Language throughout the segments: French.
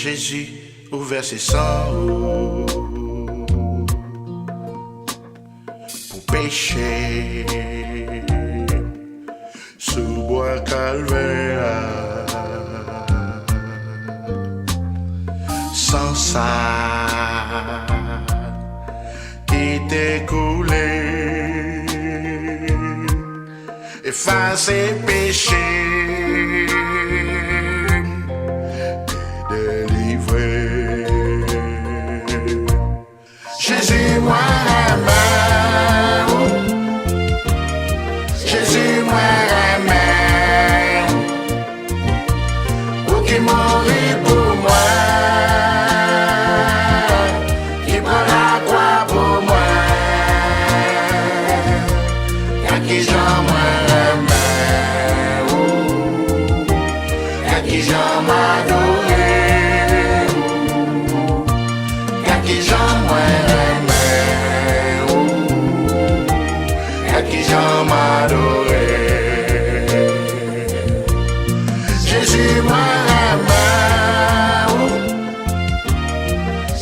Jésus ouvert ses sangs pour pécher sous bois calvaire. Sans ça qui t'est coulé, effacer péché et délivrer. Jésus moi aimé, Jésus moi aimé, ou qui mourit pour moi. Jésus moi aimé,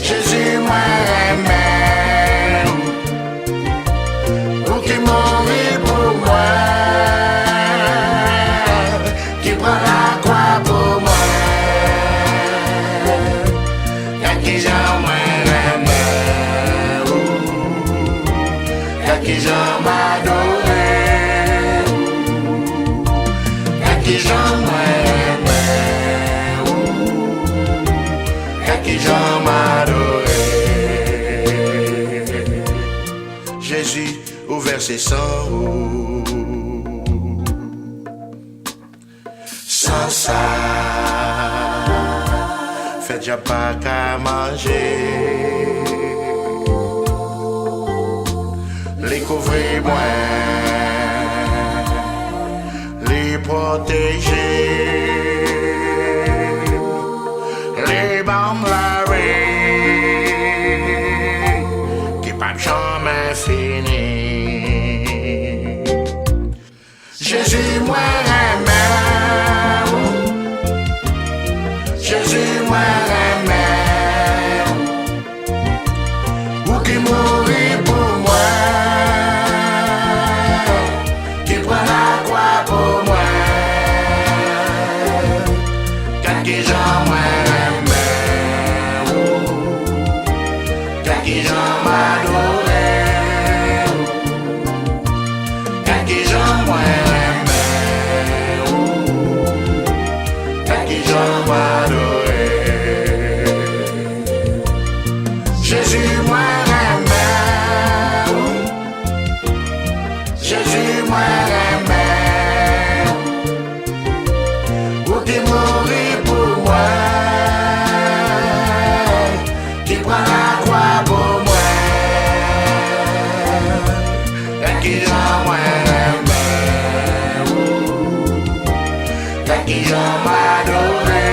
Jésus moi aimé, ou qui mourit pour moi, qui prend la croix pour moi, qui j'en moi aimé, qui j'en m'adoré, qui j'en moi j'en m'adoré. Jésus ouvert ses sangs, sans ça, fait déjà pas qu'à manger, les couvrir moi, les protéger. Qui pas jamais fini. Jésus moi aimé, Jésus moi aimé, ou qui mourit pour moi, qui prend la croix pour moi, quand qui j'en moi. Qui j'en m'adoré, qui j'en moi aimé, qui j'en m'adoré. Jésus moi aimé, Jésus moi aimé, ou qui mourit pour moi, qui prend la croix pour moi. Qui j'en moi aimé, qui j'en m'adoré,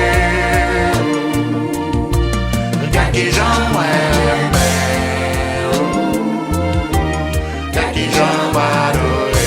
qui j'en moi aimé, qui j'en m'adoré.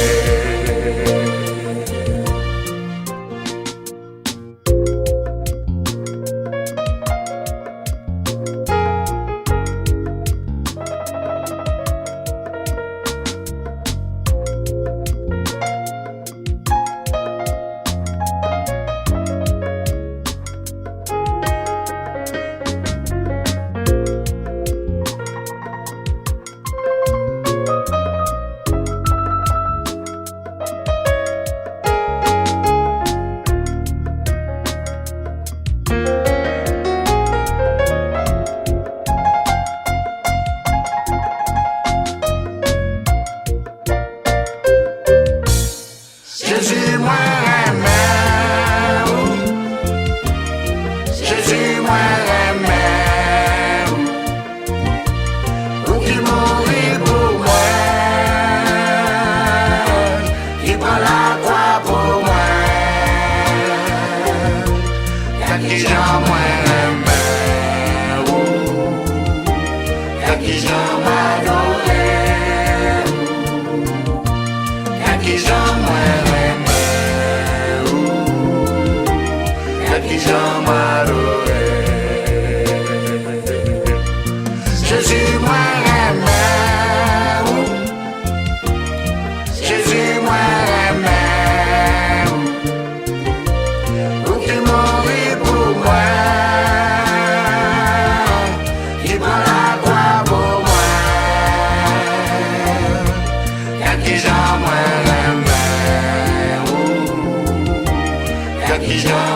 qui j'en